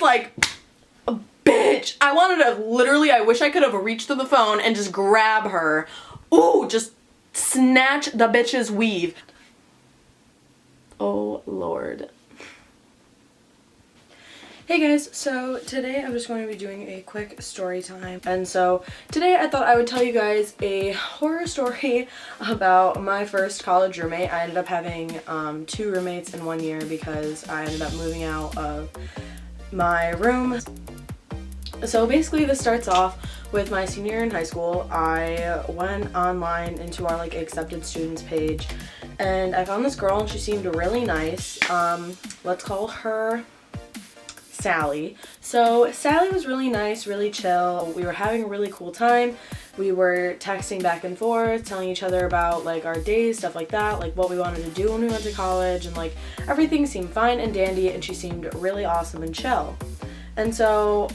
was like, bitch. I wanted to literally, I wish I could have reached to the phone and just grab her. Ooh, just snatch the bitch's weave. Oh, Lord. Hey guys, so today I'm just going to be doing a quick story time. And so today I thought I would tell you guys a horror story about my first college roommate. I ended up having 2 roommates in 1 year because I ended up moving out of my room. So basically this starts off with my senior year in high school. I went online into our accepted students page and I found this girl and she seemed really nice. Let's call her Sally. So Sally was really nice, really chill. We were having a really cool time. We were texting back and forth, telling each other about our days, stuff like that, what we wanted to do when we went to college, and everything seemed fine and dandy, and she seemed really awesome and chill. And so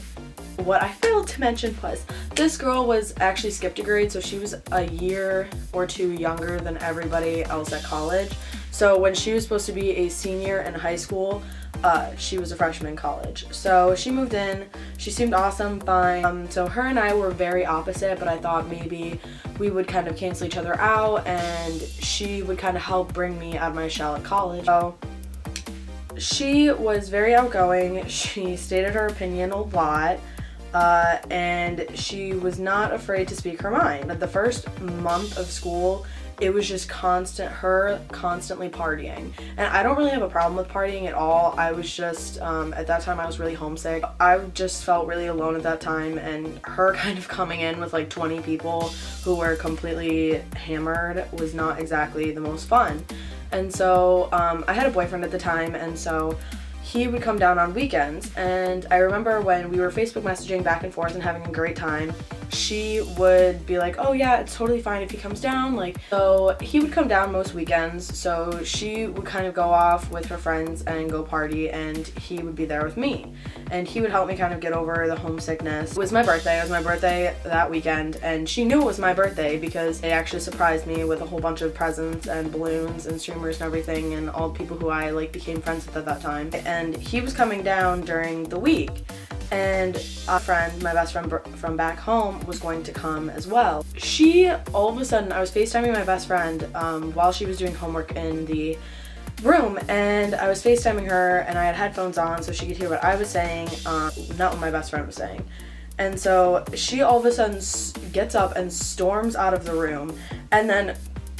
what I failed to mention was this girl was actually skipped a grade, so she was a year or 2 younger than everybody else at college. So when she was supposed to be a senior in high school, she was a freshman in college. So she moved in, she seemed awesome, fine. So her and I were very opposite, but I thought maybe we would kind of cancel each other out and she would kind of help bring me out of my shell at college. So she was very outgoing, she stated her opinion a lot, and she was not afraid to speak her mind. The first month of school, it was just constantly partying. And I don't really have a problem with partying at all. I was just, at that time I was really homesick. I just felt really alone at that time, and her kind of coming in with 20 people who were completely hammered was not exactly the most fun. And so I had a boyfriend at the time, and so he would come down on weekends, and I remember when we were Facebook messaging back and forth and having a great time, she would be like, oh yeah, it's totally fine if he comes down. So he would come down most weekends, so she would kind of go off with her friends and go party, and he would be there with me. And he would help me kind of get over the homesickness. It was my birthday that weekend, and she knew it was my birthday because they actually surprised me with a whole bunch of presents and balloons and streamers and everything, and all the people who I became friends with at that time. And he was coming down during the week, and a friend, my best friend from back home, was going to come as well. She, all of a sudden, I was FaceTiming my best friend while she was doing homework in the room, and I was FaceTiming her and I had headphones on so she could hear what I was saying, not what my best friend was saying. And so she all of a sudden gets up and storms out of the room and then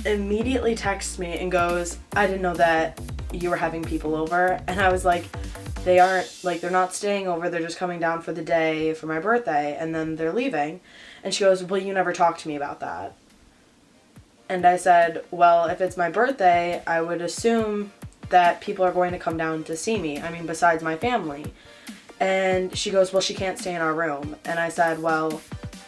immediately texts me and goes, I didn't know that you were having people over. And I was like, they aren't, they're not staying over, they're just coming down for the day for my birthday and then they're leaving. And she goes, well, you never talked to me about that. And I said, well, if it's my birthday, I would assume that people are going to come down to see me. I mean, besides my family. And she goes, well, she can't stay in our room. And I said, well,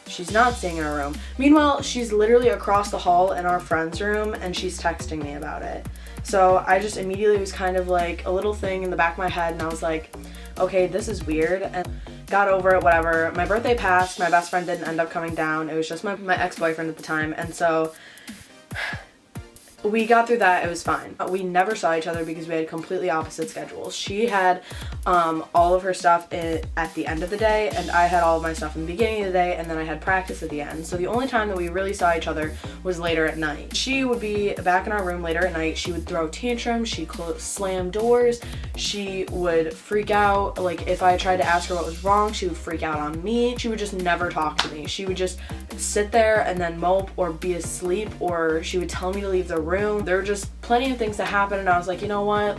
she's not staying in our room. Meanwhile, she's literally across the hall in our friend's room and she's texting me about it. So I just immediately was kind of a little thing in the back of my head, and I was like, okay, this is weird, and got over it, whatever. My birthday passed, my best friend didn't end up coming down. It was just my ex-boyfriend at the time, and so we got through that. It was fine. We never saw each other because we had completely opposite schedules. She had all of her stuff at the end of the day, and I had all of my stuff in the beginning of the day, and then I had practice at the end. So the only time that we really saw each other was later at night. She would be back in our room later at night. She would throw tantrums. She'd slam doors. She would freak out. If I tried to ask her what was wrong, she would freak out on me. She would just never talk to me. She would just sit there and then mope or be asleep, or she would tell me to leave the room. There were just plenty of things that happened, and I was like, you know what,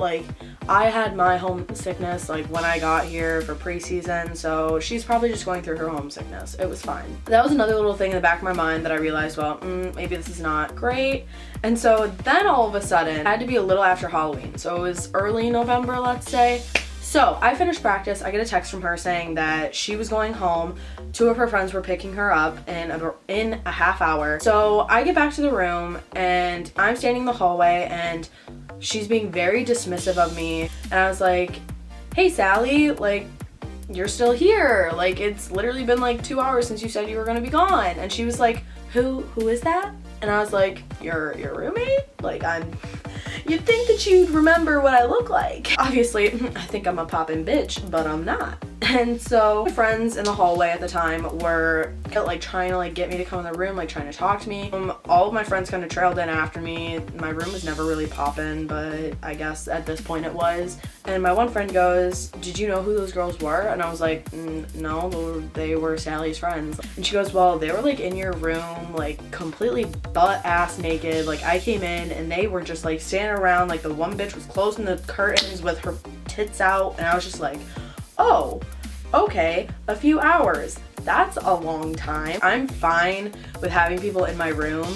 I had my homesickness when I got here for preseason, so she's probably just going through her homesickness. It was fine. That was another little thing in the back of my mind that I realized, well, maybe this is not great. And so then all of a sudden, it had to be a little after Halloween, so it was early November, let's say. So I finished practice. I get a text from her saying that she was going home. 2 of her friends were picking her up in a half hour. So I get back to the room and I'm standing in the hallway and she's being very dismissive of me. And I was like, hey Sally, you're still here. It's literally been 2 hours since you said you were gonna be gone. And she was like, who is that? And I was like, your roommate? You'd think that you'd remember what I look like. Obviously, I think I'm a poppin' bitch, but I'm not. And so my friends in the hallway at the time were like trying to like get me to come in the room, like trying to talk to me. All of my friends kind of trailed in after me. My room was never really poppin', but I guess at this point it was. And my one friend goes, "Did you know who those girls were?" And I was like, "No, they were Sally's friends." And she goes, "Well, they were like in your room, like completely butt ass naked. Like I came in and they were just like standing around, like the one bitch was closing the curtains with her tits out." And I was just like, oh, okay, a few hours. That's a long time. I'm fine with having people in my room,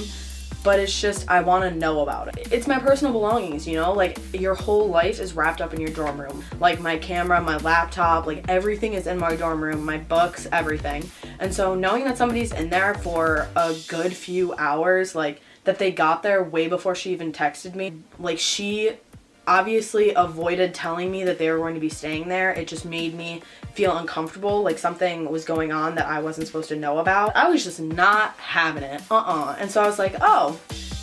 but it's just I want to know about it. It's my personal belongings, you know? Like your whole life is wrapped up in your dorm room. Like my camera, my laptop, like everything is in my dorm room, my books, everything. And so knowing that somebody's in there for a good few hours, like that they got there way before she even texted me, like she obviously avoided telling me that they were going to be staying there. It just made me feel uncomfortable, like something was going on that I wasn't supposed to know about. I was just not having it, And so I was like, oh,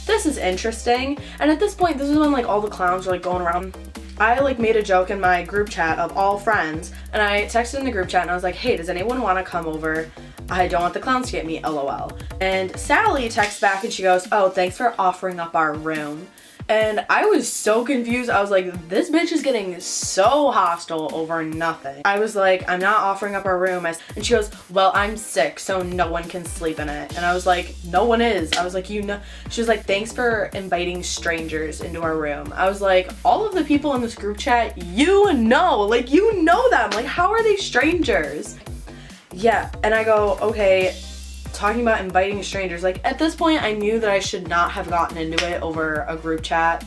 this is interesting. And at this point, this is when like all the clowns were like going around. I like made a joke in my group chat of all friends, and I texted in the group chat and I was like, hey, does anyone want to come over? I don't want the clowns to get me, LOL. And Sally texts back and she goes, oh, thanks for offering up our room. And I was so confused. I was like, this bitch is getting so hostile over nothing. I was like, I'm not offering up our room. And she goes, well, I'm sick, so no one can sleep in it. And I was like, no one is. I was like, you know. She was like, thanks for inviting strangers into our room. I was like, all of the people in this group chat, like, you know them. Like, how are they strangers? Yeah, and I go, okay, talking about inviting strangers, like at this point I knew that I should not have gotten into it over a group chat,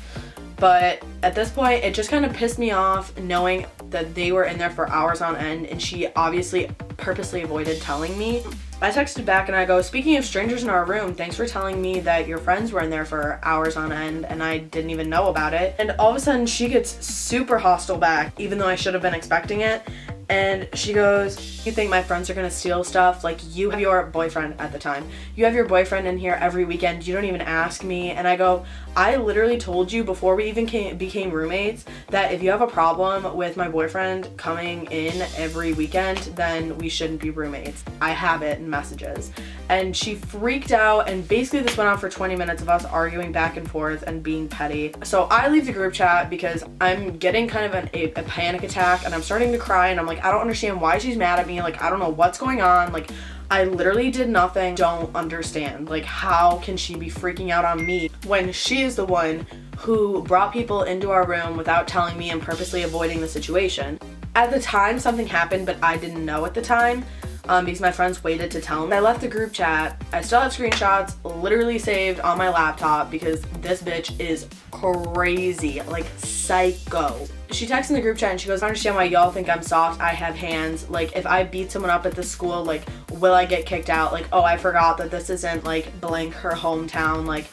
but at this point it just kind of pissed me off knowing that they were in there for hours on end and she obviously purposely avoided telling me. I texted back and I go, speaking of strangers in our room, thanks for telling me that your friends were in there for hours on end and I didn't even know about it. And all of a sudden she gets super hostile back, even though I should have been expecting it. And she goes, you think my friends are gonna steal stuff? Like, you have your boyfriend at the time. You have your boyfriend in here every weekend. You don't even ask me. And I go, I literally told you before we even became roommates that if you have a problem with my boyfriend coming in every weekend, then we shouldn't be roommates. I have it in messages. And she freaked out, and basically this went on for 20 minutes of us arguing back and forth and being petty. So I leave the group chat because I'm getting kind of a panic attack and I'm starting to cry and I'm like, I don't understand why she's mad at me. Like, I don't know what's going on. Like, I literally did nothing. Don't understand. Like, how can she be freaking out on me when she is the one who brought people into our room without telling me and purposely avoiding the situation? At the time, something happened, but I didn't know at the time. Because my friends waited to tell me. I left the group chat. I still have screenshots literally saved on my laptop because this bitch is crazy, like psycho. She texts in the group chat and she goes, I understand why y'all think I'm soft. I have hands. Like, if I beat someone up at the school, like, will I get kicked out? Like, oh, I forgot that this isn't like blank her hometown. Like,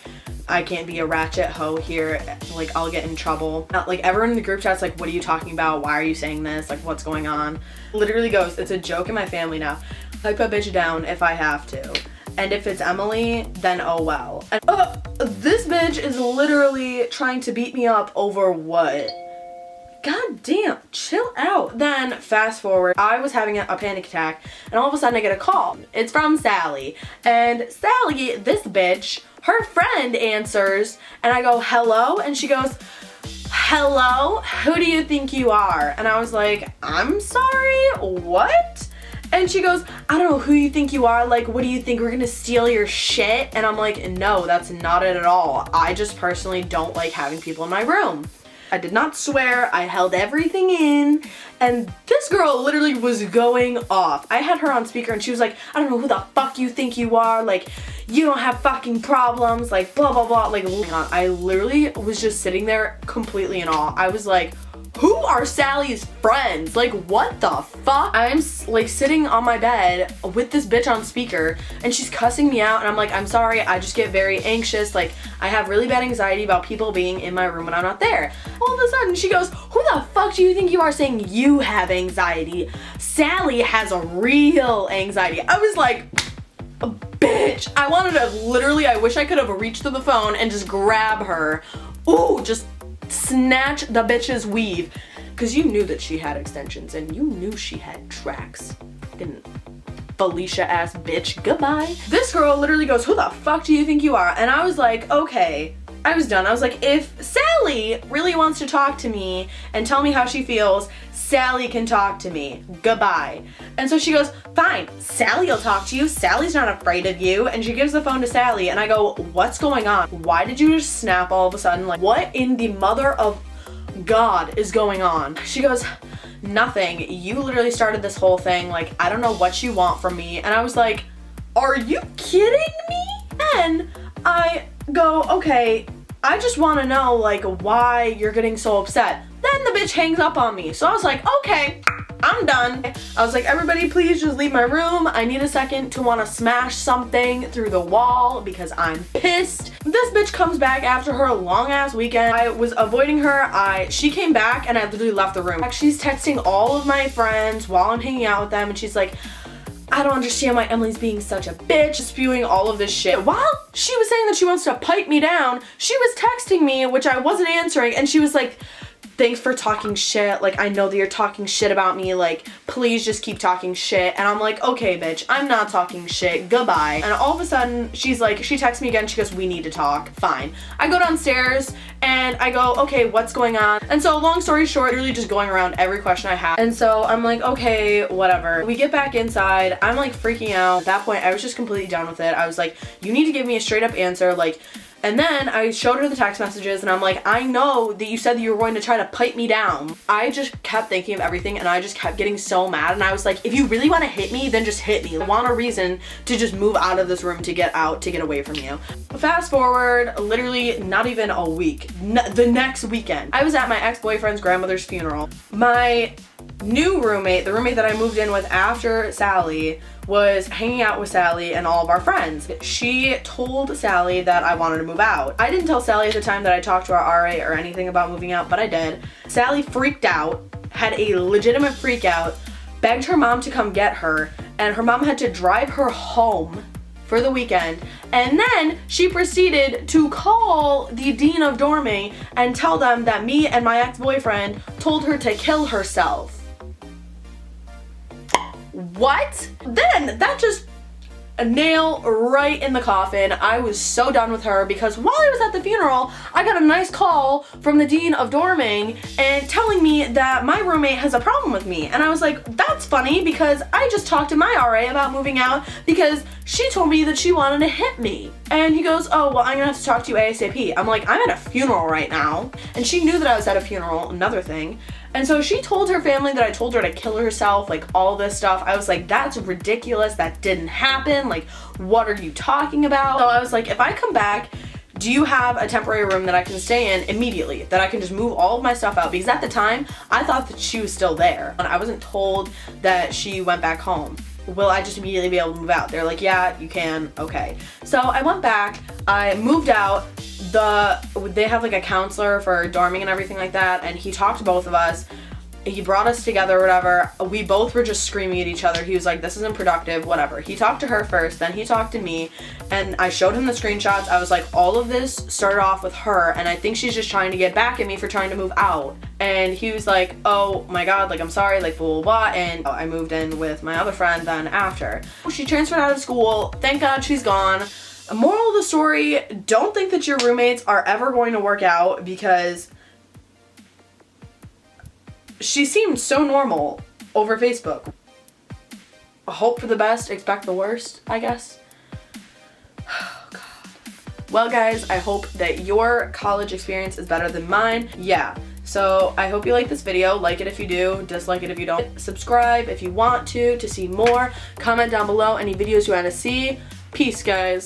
I can't be a ratchet hoe here, like I'll get in trouble. Like everyone in the group chat's like, what are you talking about? Why are you saying this? Like, what's going on? Literally goes, it's a joke in my family now. Pipe a bitch down if I have to. And if it's Emily, then oh well. And this bitch is literally trying to beat me up over what? God damn, chill out. Then fast forward, I was having a panic attack and all of a sudden I get a call. It's from Sally. And Sally, this bitch, her friend answers and I go, hello? And she goes, hello? Who do you think you are? And I was like, I'm sorry, what? And she goes, I don't know who you think you are. Like, what do you think? We're gonna steal your shit? And I'm like, no, that's not it at all. I just personally don't like having people in my room. I did not swear, I held everything in, and this girl literally was going off. I had her on speaker and she was like, I don't know who the fuck you think you are, like, you don't have fucking problems, like, blah, blah, blah, like, I literally was just sitting there completely in awe. I was like, who are Sally's friends? Like, what the fuck? I'm like sitting on my bed with this bitch on speaker and she's cussing me out and I'm like, I'm sorry, I just get very anxious. Like, I have really bad anxiety about people being in my room when I'm not there. All of a sudden she goes, who the fuck do you think you are saying you have anxiety? Sally has a real anxiety. I was like, bitch. I wanted to literally, I wish I could have reached to the phone and just grab her. Ooh, just snatch the bitch's weave. because you knew that she had extensions and you knew she had tracks. Fucking Felicia ass bitch, goodbye. This girl literally goes, who the fuck do you think you are? And I was like, okay. I was done. I was like, if Sally really wants to talk to me and tell me how she feels, Sally can talk to me. Goodbye. And so she goes, fine, Sally will talk to you. Sally's not afraid of you. And she gives the phone to Sally and I go, what's going on? Why did you just snap all of a sudden? Like, what in the mother of God is going on? She goes, nothing. You literally started this whole thing. Like, I don't know what you want from me. And I was like, are you kidding me? Then I go, okay, I just want to know like why you're getting so upset. Then the bitch hangs up on me. So I was like, okay, I'm done. I was like, everybody please just leave my room. I need a second to want to smash something through the wall because I'm pissed. This bitch comes back after her long ass weekend. I was avoiding her. She came back and I literally left the room. She's texting all of my friends while I'm hanging out with them and she's like, I don't understand why Emily's being such a bitch, spewing all of this shit. While she was saying that she wants to pipe me down, she was texting me, which I wasn't answering, and she was like, thanks for talking shit. Like, I know that you're talking shit about me. Like, please just keep talking shit. And I'm like, okay, bitch, I'm not talking shit. Goodbye. And all of a sudden, she's like, she texts me again. She goes, we need to talk. Fine. I go downstairs and I go, okay, what's going on? And so long story short, really just going around every question I have. And so I'm like, okay, whatever. We get back inside. I'm like freaking out. At that point, I was just completely done with it. I was like, you need to give me a straight up answer. Like, and then I showed her the text messages and I'm like, I know that you said that you were going to try to pipe me down. I just kept thinking of everything and I just kept getting so mad and I was like, if you really want to hit me, then just hit me. I want a reason to just move out of this room, to get out, to get away from you. Fast forward, literally not even a week, the next weekend, I was at my ex-boyfriend's grandmother's funeral. My new roommate, the roommate that I moved in with after Sally, was hanging out with Sally and all of our friends. She told Sally that I wanted to move out. I didn't tell Sally at the time that I talked to our RA or anything about moving out, but I did. Sally freaked out, had a legitimate freak out, begged her mom to come get her, and her mom had to drive her home for the weekend. And then she proceeded to call the dean of dorming and tell them that me and my ex-boyfriend told her to kill herself. What? Then that just a nail right in the coffin. I was so done with her because while I was at the funeral, I got a nice call from the dean of dorming and telling me that my roommate has a problem with me. And I was like, that's funny because I just talked to my RA about moving out because she told me that she wanted to hit me. And he goes, oh, well, I'm gonna have to talk to you ASAP. I'm like, I'm at a funeral right now. And she knew that I was at a funeral, another thing. And so she told her family that I told her to kill herself, like all this stuff. I was like, that's ridiculous. That didn't happen. Like, what are you talking about? So I was like, if I come back, do you have a temporary room that I can stay in immediately, that I can just move all of my stuff out? Because at the time, I thought that she was still there. And I wasn't told that she went back home. Will I just immediately be able to move out? They're like, yeah, you can. Okay. So I went back, I moved out. They have like a counselor for dorming and everything like that, and he talked to both of us. He brought us together or whatever. We both were just screaming at each other. He was like, this isn't productive, whatever. He talked to her first, then he talked to me, and I showed him the screenshots. I was like, all of this started off with her, and I think she's just trying to get back at me for trying to move out. And he was like, oh my God, like, I'm sorry, like, blah, blah, blah. And I moved in with my other friend then after. She transferred out of school. Thank God she's gone. Moral of the story, don't think that your roommates are ever going to work out because she seemed so normal over Facebook. Hope for the best, expect the worst, I guess. Oh, God. Well, guys, I hope that your college experience is better than mine. Yeah. So I hope you like this video. Like it if you do, dislike it if you don't. Subscribe if you want to see more. Comment down below any videos you want to see. Peace, guys.